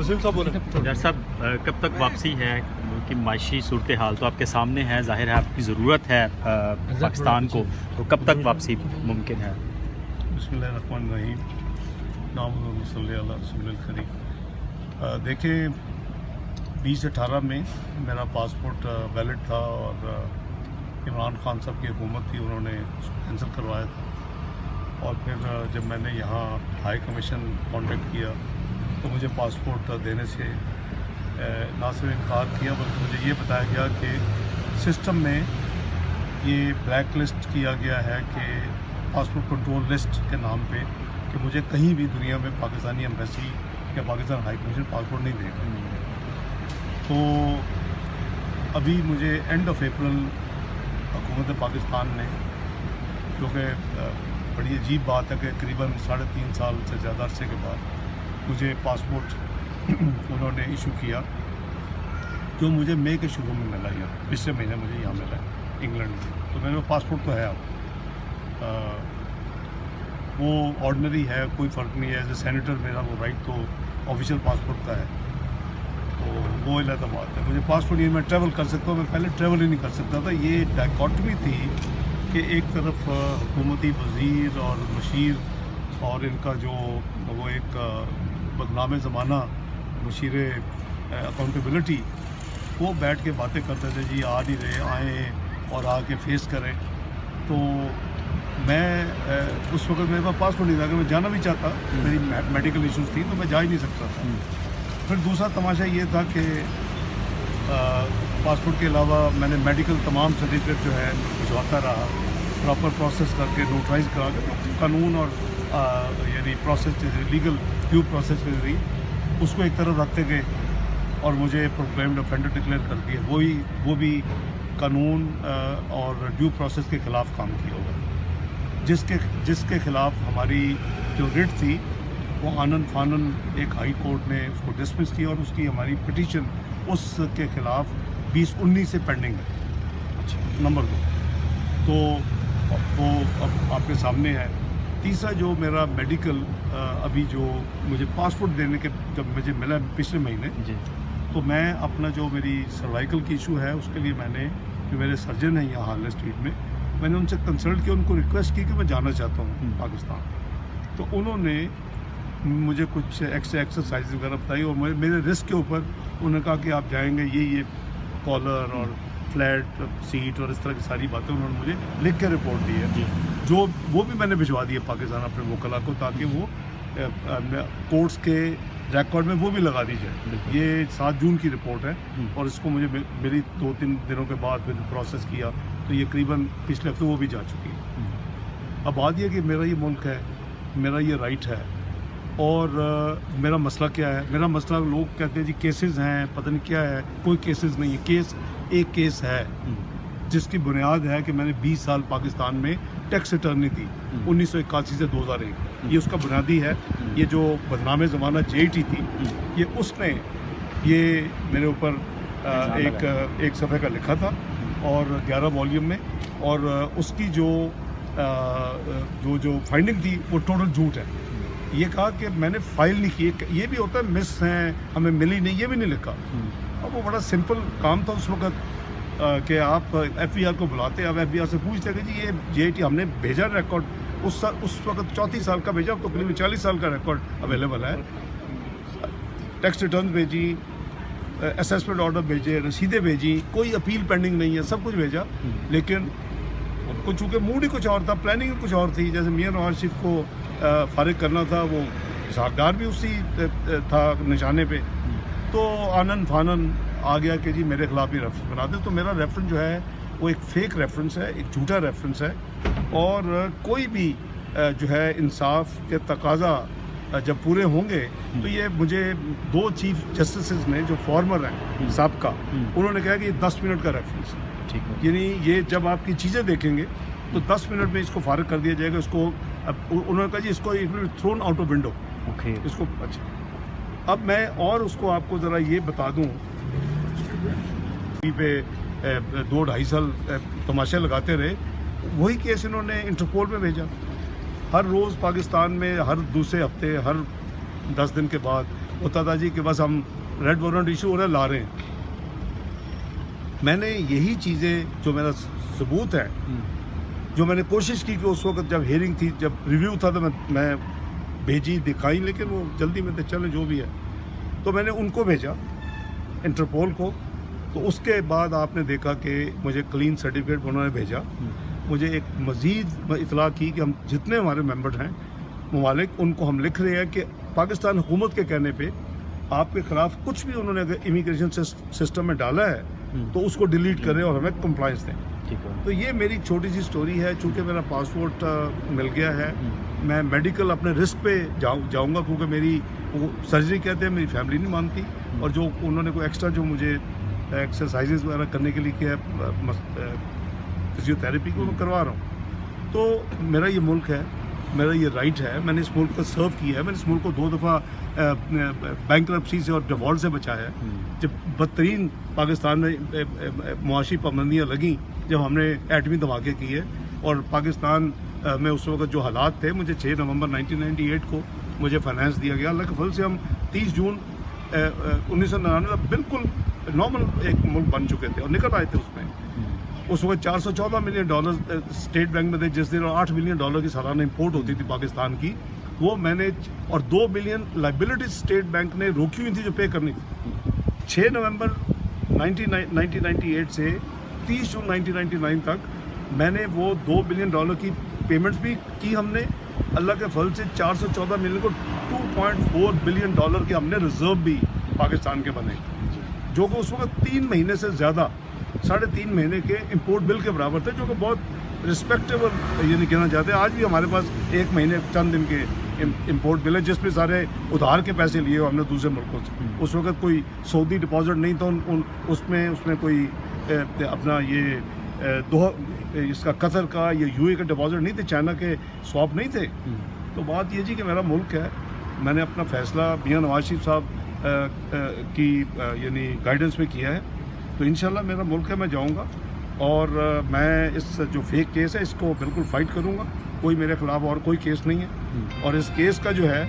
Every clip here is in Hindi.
डॉक्टर साहब, कब तक वापसी है कि माशी सूरत हाल तो आपके सामने है, ज़ाहिर है आपकी ज़रूरत है पाकिस्तान को, तो कब तक वापसी मुमकिन है? बिस्मिल्लाहिर्रहमानिर्रहीम, देखिए 2018 में मेरा पासपोर्ट वैलिड था और इमरान खान साहब की हुकूमत थी, उन्होंने उसको कैंसिल करवाया था। और फिर जब मैंने यहाँ हाई कमीशन कॉन्टेक्ट किया तो मुझे पासपोर्ट देने से ना सिर्फ इनकार किया बल्कि मुझे ये बताया गया कि सिस्टम में ये ब्लैक लिस्ट किया गया है कि पासपोर्ट कंट्रोल लिस्ट के नाम पे कि मुझे कहीं भी दुनिया में पाकिस्तानी एम्बेसी या पाकिस्तान हाई कमीशन पासपोर्ट नहीं देगा। तो अभी मुझे एंड ऑफ अप्रैल हुकूमत पाकिस्तान ने, जो कि बड़ी अजीब बात है कि करीबन 3.5 साल से ज़्यादा अरसे के बाद मुझे पासपोर्ट उन्होंने इशू किया, जो मुझे मई के शुरू में मिला। यहाँ पिछले महीने मुझे यहाँ मिला इंग्लैंड में। तो मेरे पास पासपोर्ट तो है अब, वो ऑर्डिनरी है, कोई फ़र्क नहीं है। एज ए सेनेटर मेरा वो राइट तो ऑफिशियल पासपोर्ट का है, तो वो अलग बात है। मुझे पासपोर्ट ये मैं ट्रैवल कर सकता हूँ, मैं पहले ट्रैवल ही नहीं कर सकता था। ये डायकॉटमी थी कि एक तरफ हुकूमती वज़ीर और मशीर और इनका जो वो एक बदनाम ज़माना मशीर अकाउंटेबिलिटी, वो बैठ के बातें करते थे, जी आ नहीं रहे, आए और आके फेस करें। तो मैं उस वक्त मेरे पास पासपोर्ट नहीं था, अगर मैं जाना भी चाहता, मेरी मेडिकल इश्यूज़ थी तो मैं जा ही नहीं सकता था। फिर दूसरा तमाशा ये था कि पासपोर्ट के अलावा मैंने मेडिकल तमाम सर्टिफिकेट जो है भिजवाता रहा, प्रॉपर प्रोसेस करके नोटराइज करा के, कानून और यानी प्रोसेस लीगल ड्यू प्रोसेस के जरिए उसको एक तरफ रखते गए और मुझे प्रोक्लेम्ड ऑफेंडर डिक्लेयर कर दिया। वो भी कानून और ड्यू प्रोसेस के ख़िलाफ़ काम किया होगा, जिसके ख़िलाफ़ हमारी जो रिट थी वो आनन फानन एक हाई कोर्ट ने उसको डिसमिस किया और उसकी हमारी पिटीशन उसके ख़िलाफ़ 2019 से पेंडिंग है। नंबर 2 तो वो अब आपके सामने है। तीसरा जो मेरा मेडिकल अभी जो मुझे पासपोर्ट देने के जब मुझे मिला पिछले महीने जी, तो मैं अपना जो मेरी सर्वाइकल की इशू है उसके लिए मैंने, जो मेरे सर्जन हैं यहाँ हार्ले स्ट्रीट में, मैंने उनसे कंसल्ट किया, उनको रिक्वेस्ट की कि मैं जाना चाहता हूँ पाकिस्तान। तो उन्होंने मुझे कुछ एक्सरसाइज वगैरह बताई और मेरे रिस्क के ऊपर उन्होंने कहा कि आप जाएंगे, ये कॉलर और फ्लैट सीट और इस तरह की सारी बातें उन्होंने मुझे लिख के रिपोर्ट दी है, जो वो भी मैंने भिजवा दी है पाकिस्तान अपने वकला को, ताकि वो कोर्ट्स के रिकॉर्ड में वो भी लगा दी जाए। ये 7 जून की रिपोर्ट है और इसको मुझे मेरी 2-3 दिनों के बाद फिर प्रोसेस किया तो ये करीबन पिछले हफ्ते वो भी जा चुकी है। अब बात यह कि मेरा ये मुल्क है, मेरा ये राइट है और मेरा मसला क्या है? मेरा मसला, लोग कहते हैं जी केसेस हैं, पता नहीं क्या है, कोई केसेस नहीं है। एक केस है जिसकी बुनियाद है कि मैंने 20 साल पाकिस्तान में टैक्स अटर्नी थी 1981 से 2001, ये उसका बुनियादी है। ये जो बदनाम ज़माना JT थी, ये उसने ये मेरे ऊपर एक सफ़े का लिखा था और 11 वॉल्यूम में, और उसकी जो फाइंडिंग थी वो टोटल झूठ है। ये कहा कि मैंने फाइल नहीं की, ये भी होता है मिस हैं, हमें मिली नहीं, ये भी नहीं लिखा। अब वो बड़ा सिंपल काम था उस वक्त कि आप FBR को बुलाते, अब FBR से पूछते कि जी ये JT हमने भेजा रिकॉर्ड, उस वक्त 34 साल का भेजा, अब तो करीब 40 साल का रिकॉर्ड अवेलेबल है। टैक्स रिटर्न भेजी, असेसमेंट ऑर्डर भेजे, रसीदें भेजी, कोई अपील पेंडिंग नहीं है, सब कुछ भेजा। लेकिन उनको चूँकि मूड ही कुछ और था, प्लानिंग कुछ और थी। जैसे मियां नवाज शरीफ को फारिग करना था, वो साहबदार भी उसी था निशाने पे, तो आनन फानन आ गया कि जी मेरे खिलाफ ही रेफरेंस बना दे। तो मेरा रेफरेंस जो है वो एक फेक रेफरेंस है, एक झूठा रेफरेंस है। और कोई भी जो है इंसाफ के तकाजा जब पूरे होंगे तो ये मुझे 2 चीफ जस्टिस ने जो फॉर्मर हैं साहब का, उन्होंने कहा कि ये 10 मिनट का रेफरेंस है। ठीक है, यानी ये जब आपकी चीज़ें देखेंगे तो 10 मिनट में इसको फारिग कर दिया जाएगा। इसको उन्होंने कहा जी इसको it will thrown out of window. Okay, इसको अच्छा। अब मैं और उसको आपको ज़रा ये बता दूँ, पे 2-2.5 साल तमाशा लगाते रहे, वही केस इन्होंने इंटरपोल में भेजा। हर रोज़ पाकिस्तान में हर दूसरे हफ्ते, हर 10 दिन के बाद होता था जी कि बस हम रेड वारंट इशू हो रहा है, ला रहे हैं। मैंने यही चीज़ें जो मेरा सबूत है, जो मैंने कोशिश की कि उस वक्त जब हियरिंग थी, जब रिव्यू था, तो मैं भेजी, दिखाई, लेकिन वो जल्दी में तो चले जो भी है, तो मैंने उनको भेजा, इंटरपोल को। तो उसके बाद आपने देखा कि मुझे क्लीन सर्टिफिकेट उन्होंने भेजा। मुझे एक मज़ीद इतला की कि हम जितने हमारे मेंबर हैं ममालिक, उनको हम लिख रहे हैं कि पाकिस्तान हुकूमत के कहने पे आपके ख़िलाफ़ कुछ भी उन्होंने अगर इमिग्रेशन सिस्टम में डाला है तो उसको डिलीट करें और हमें कंप्लाइंस दें। तो ये मेरी छोटी सी स्टोरी है। चूँकि मेरा पासपोर्ट मिल गया है, मैं मेडिकल अपने रिस्क पे जाऊँगा, क्योंकि मेरी वो सर्जरी कहते हैं, मेरी फैमिली नहीं मानती, और जो उन्होंने कोई एक्स्ट्रा जो मुझे एक्सरसाइजेज वगैरह करने के लिए किया, फिजियोथेरेपी को मैं करवा रहा हूँ। तो मेरा ये मुल्क है, मेरा ये राइट है, मैंने इस मुल्क को सर्व किया है, मैंने इस मुल्क को 2 दफ़ा बैंकरप्सी से और डिफॉल्ट से बचाया है। जब बदतरीन पाकिस्तान में मुआशी पाबंदियाँ लगी, जब हमने एटमी धमाके किए और पाकिस्तान में उस वक्त जो हालात थे, मुझे 6 नवंबर 1998 को मुझे फाइनेंस दिया गया। अल्लाह के फल से हम 30 जून 1999 बिल्कुल नॉर्मल एक मुल्क बन चुके थे और निकल आए थे उसमें। उस वक्त $414 मिलियन स्टेट बैंक में थे जिस दिन, और $8 मिलियन की सालाना इंपोर्ट होती थी पाकिस्तान की, वो मैंने, और 2 बिलियन लाइबिलिटीज स्टेट बैंक ने रोकी हुई थी जो पे करनी थी। 6 नवंबर 1998 से 30 जून 1999 तक मैंने वो $2 बिलियन की पेमेंट्स भी की हमने। अल्लाह के फल से 414 मिलियन को $2.4 बिलियन के हमने रिजर्व भी पाकिस्तान के बने, जो कि उस वक्त 3 महीने से ज़्यादा, 3.5 महीने के इंपोर्ट बिल के बराबर थे, जो कि बहुत रिस्पेक्टेबल ये नहीं कहना चाहते। आज भी हमारे पास 1 महीने चंद दिन के इंपोर्ट बिल है, जिसमें सारे उधार के पैसे लिए हुए हमने दूसरे मुल्कों से। उस वक्त कोई सऊदी डिपॉजिट नहीं था उसमें कोई अपना ये इसका कतर का या यूए का डिपॉजिट नहीं थे, चाइना के स्वैप नहीं थे। तो बात ये जी कि मेरा मुल्क है, मैंने अपना फ़ैसला मियां नवाज शरीफ साहब की यानी गाइडेंस में किया है। तो इंशाल्लाह मेरा मुल्क है, मैं जाऊंगा और मैं इस जो फेक केस है इसको बिल्कुल फाइट करूंगा। कोई मेरे खिलाफ और कोई केस नहीं है, और इस केस का जो है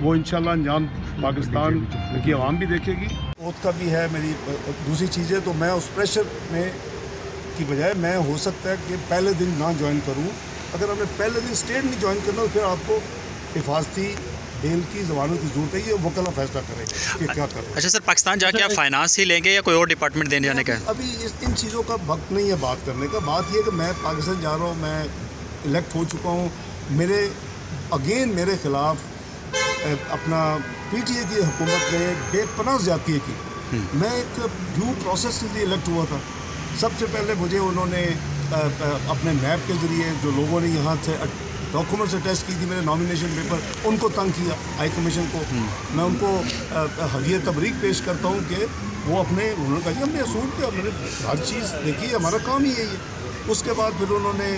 वो इंशाल्लाह अंजाम पाकिस्तान की आवाम भी देखेगी। ओथ का भी है मेरी दूसरी चीज़ें, तो मैं उस प्रेशर में की बजाय मैं हो सकता है कि पहले दिन ना ज्वाइन करूं। अगर हमने पहले दिन स्टेट नहीं ज्वाइन करना तो फिर आपको हिफाजती बेल की ज़मानत की ज़रूरत है, ये वकला फैसला करेगा कि क्या करें। अच्छा सर, पाकिस्तान जाके आप फाइनेंस ही लेंगे या कोई और डिपार्टमेंट देने जाने का है? अभी इन चीज़ों का वक्त नहीं है बात करने का। बात ये है कि मैं पाकिस्तान जा रहा हूँ, मैं इलेक्ट हो चुका हूँ, मेरे ख़िलाफ़ अपना PTA की हुकूमत ने बेपनाह ज़्यादती की। मैं एक ड्यू प्रोसेस के लिए इलेक्ट हुआ था। सबसे पहले मुझे उन्होंने अपने मैप के ज़रिए जो लोगों ने यहाँ से डॉक्यूमेंट्स अटैच की थी, मेरे नॉमिनेशन पेपर, उनको तंग किया हाई कमीशन को। मैं उनको हदिया तबरीक पेश करता हूँ कि वो उन्होंने कहा कि हमने असूल पे हमने हर चीज़ देखी, हमारा काम ही यही है। उसके बाद फिर उन्होंने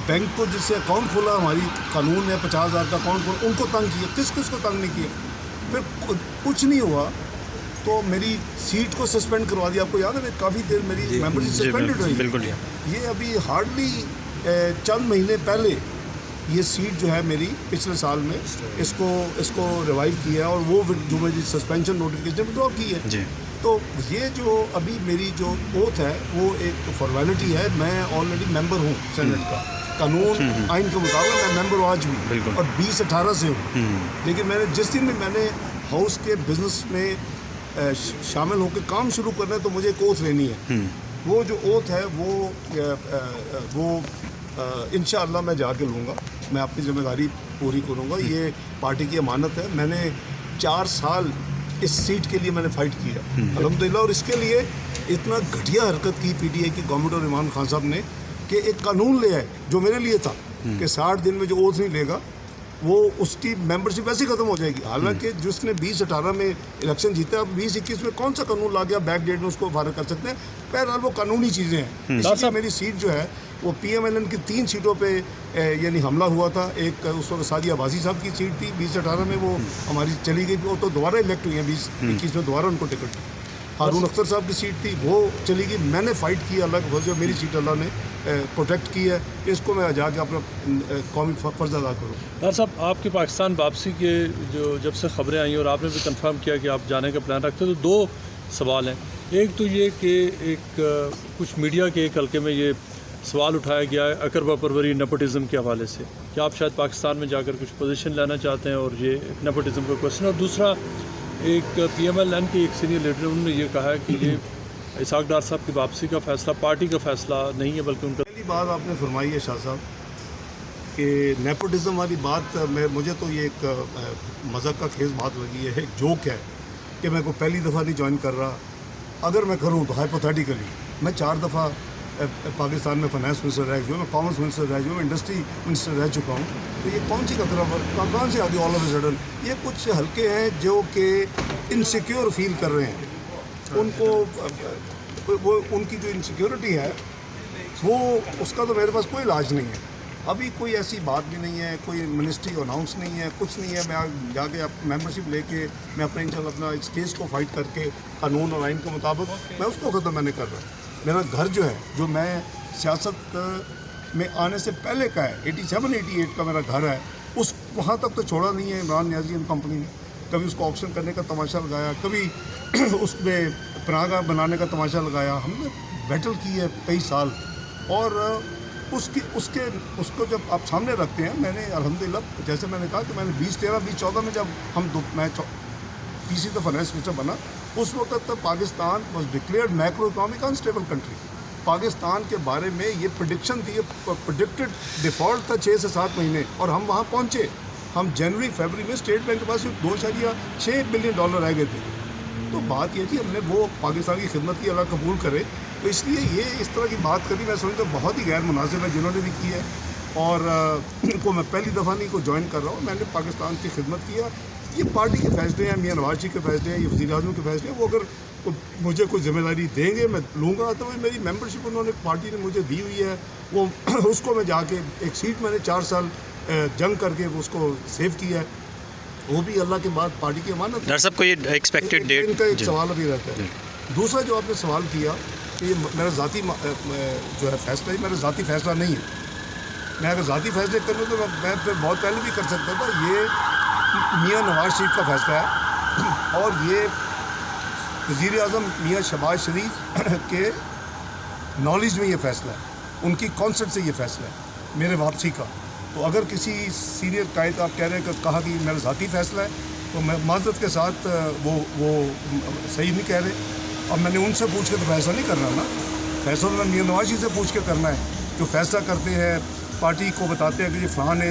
बैंक को जिससे अकाउंट खोला, हमारी कानून है 50,000 का अकाउंट खोला, उनको तंग किया। किस को तंग नहीं किया। फिर कुछ नहीं हुआ तो मेरी सीट को सस्पेंड करवा दिया। आपको याद है काफ़ी देर मेरी मेंबरशिप सस्पेंडेड हुई। बिल्कुल। ये अभी हार्डली चंद महीने पहले ये सीट जो है मेरी पिछले साल में इसको रिवाइव किया है, और वो जो मेरी सस्पेंशन नोटिफिकेशन विड्रॉ की है जी। तो ये जो अभी मेरी जो ओथ है वो एक फॉर्मेलिटी है। मैं ऑलरेडी मेंबर हूँ सेनेट का, कानून आइन के मुताबिक मैं मेंबर आज भी, और 2018 से हूँ। लेकिन मैंने जिस दिन भी मैंने हाउस के बिजनेस में शामिल होकर काम शुरू करना है तो मुझे एक ओथ लेनी है। वो जो ओथ है वो इंशाअल्लाह मैं जाके लूँगा, मैं अपनी जिम्मेदारी पूरी करूँगा। ये पार्टी की अमानत है। मैंने 4 साल इस सीट के लिए मैंने फ़ाइट किया अल्हम्दुलिल्लाह, और इसके लिए इतना घटिया हरकत की PTA की गवर्नमेंट और इमरान खान साहब ने कि एक कानून ले आए जो मेरे लिए था कि 60 दिन में जो ओथ नहीं लेगा वो उसकी मेंबरशिप वैसे ही ख़त्म हो जाएगी। हालांकि जिसने 2018 में इलेक्शन जीता, अब 2021 में कौन सा कानून ला गया बैक डेट में उसको फारग कर सकते हैं। बहरहाल वो कानूनी चीज़ें हैं। इसलिए मेरी सीट जो है वो PMLN की 3 सीटों पे यानी हमला हुआ था। एक उस वक्त सादिया अब्बासी साहब की सीट थी, 2018 में वो हमारी चली गई, वो तो दोबारा इलेक्ट हुई है, 2021 में दोबारा उनको टिकट दी। हारून अख्तर साहब की सीट थी, वो चली गई। मैंने फ़ाइट की अलग, वो जो मेरी सीट अल्लाह ने प्रोटेक्ट की है, इसको मैं जाके अपना कौमी फ़र्ज़ अदा करूँ। डॉक्टर साहब, आपकी पाकिस्तान वापसी के जो जब से खबरें आई और आपने भी कंफर्म किया कि आप जाने का प्लान रखते हैं, तो दो सवाल हैं। एक तो ये कि कुछ मीडिया के एक हल्के में ये सवाल उठाया गया है अकरबा परवरी नेपोटिज़म के हवाले से कि आप शायद पाकिस्तान में जाकर कुछ पोजीशन लेना चाहते हैं और ये नेपोटिज़म का क्वेश्चन। और दूसरा, एक PMLN के एक सीनियर लीडर उन्होंने ये कहा है कि ये इसहाक डार साहब की वापसी का फ़ैसला पार्टी का फ़ैसला नहीं है बल्कि उनका। पहली बात आपने फरमाई है शाह साहब कि नेपोटिज़म वाली बात, मुझे तो ये एक मज़ाक का खेज बात लगी है, एक जोक है कि मैं को पहली दफ़ा नहीं ज्वाइन कर रहा। अगर मैं करूँ तो हाइपोथेटिकली मैं 4 दफ़ा पाकिस्तान में फाइनेंस मिनिस्टर रह चुका हूँ, मैं कॉमर्स मिनिस्टर रह चुका हूँ, इंडस्ट्री मिनिस्टर रह चुका हूँ। तो ये कौन सी कहाँ से आ गई ऑल ऑफ ए सडन? ये कुछ हल्के हैं जो कि इनसिक्योर फील कर रहे हैं, उनको वो उनकी जो इनसिक्योरिटी है वो, उसका तो मेरे पास कोई इलाज नहीं है। अभी कोई ऐसी बात भी नहीं है, कोई मिनिस्ट्री अनाउंस नहीं है, कुछ नहीं है। मैं जाके मेंबरशिप लेके मैं अपने इंशाल्लाह अपना इस केस को फाइट करके कानून और आइन के मुताबिक मैं उसको ख़त्म मैंने कर रहा। मेरा घर जो है, जो मैं सियासत में आने से पहले का है, 87-88 का मेरा घर है, उस वहाँ तक तो छोड़ा नहीं है इमरान नियाज़ी एंड कंपनी ने। कभी उसको ऑप्शन करने का तमाशा लगाया, कभी उसमें पनाहगाह बनाने का तमाशा लगाया। हमने बैटल की है कई साल, और उसको जब आप सामने रखते हैं, मैंने अल्हम्दुलिल्लाह जैसे मैंने कहा कि मैंने 2013-2014 में जब मैं तीसरी दफ़ा फाइनेंस मिनिस्टर बना, उस वक्त तक Pakistan was declared macro economic unstable country. Pakistan के बारे में ये प्रेडिक्शन थी, प्रेडिक्टेड डिफ़ॉल्ट था 6 से 7 महीने, और हम वहाँ पहुँचे। हम जनवरी-फरवरी में स्टेट बैंक के पास $2.6 बिलियन रह गए थे। तो बात ये थी, हमने वो पाकिस्तान की खिदमत की, अल्लाह कबूल करे। तो इसलिए ये इस तरह की बात करी, मैं समझता हूँ बहुत ही गैर मुनासिब है जिन्होंने भी की है। और इनको मैं पहली दफ़ा नहीं को ज्वाइन कर रहा हूँ, मैंने पाकिस्तान की खिदमत किया। ये पार्टी के फैसले हैं, मियां नवाज शरीफ के फैसले हैं, ये वज़ीर आज़म के फैसले हैं। वो अगर मुझे कोई जिम्मेदारी देंगे मैं लूँगा। तो मेरी मेंबरशिप उन्होंने, पार्टी ने मुझे दी हुई है, वो उसको मैं जाके एक सीट मैंने 4 साल जंग करके उसको सेव किया है, वो भी अल्लाह के बाद पार्टी की अमानत है। डॉक्टर साहब को ये एक्सपेक्टेड डेट, इनका एक सवाल अभी रहता है। दूसरा जो आपने सवाल किया कि ये मेरा ज़ाती जो है फैसला, मेरा ज़ाती फैसला नहीं है। मैं अगर ज़ाती फैसले करूँ तो मैं फिर बहुत पहले भी कर सकता था। ये मियां नवाज शरीफ का फैसला है, और ये वज़ीर आज़म मियां शहबाज शरीफ के नॉलेज में ये फ़ैसला है, उनकी कॉन्सेप्ट से ये फ़ैसला है मेरे वापसी का। तो अगर किसी सीनियर कायद आप कह रहे हैं कि कहा कि मेरा ज़ाती फ़ैसला है, तो मैं माज़रत के साथ वो सही नहीं कह रहे। अब मैंने उनसे पूछ के तो फैसला नहीं करना ना, फैसला तो मियां नवाज शरीफ से पूछ के करना है। जो फैसला करते हैं, पार्टी को बताते हैं कि ये फ़लाँ ने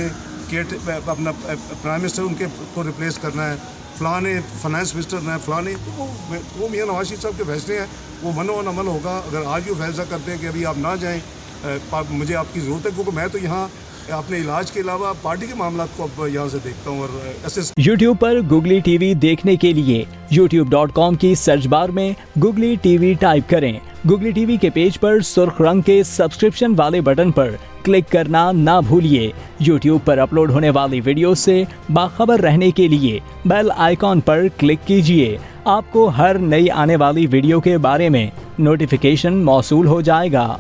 अपना प्राइम मिनिस्टर उनके को रिप्लेस करना है, फ़लाँ ने फाइनेंस मिनिस्टर ना है, फ़लाँ ने, तो वो मियां नवाज शरीफ साहब के फैसले हैं, वो मनो न अमल होगा। अगर आज वो फैसला करते हैं कि अभी आप ना जाएँ, मुझे आपकी ज़रूरत है, क्योंकि मैं तो यहाँ अपने इलाज के अलावा पार्टी के मामला को अब यहाँ से देखता हूँ। और ऐसे YouTube पर Googly TV देखने के लिए youtube.com की सर्च बार में Googly TV टाइप करें। Googly TV के पेज पर सुर्ख रंग के सब्सक्रिप्शन वाले बटन पर क्लिक करना ना भूलिए। YouTube पर अपलोड होने वाली वीडियो से बाखबर रहने के लिए बेल आइकॉन पर क्लिक कीजिए। आपको हर नई आने वाली वीडियो के बारे में नोटिफिकेशन मौसूल हो जाएगा।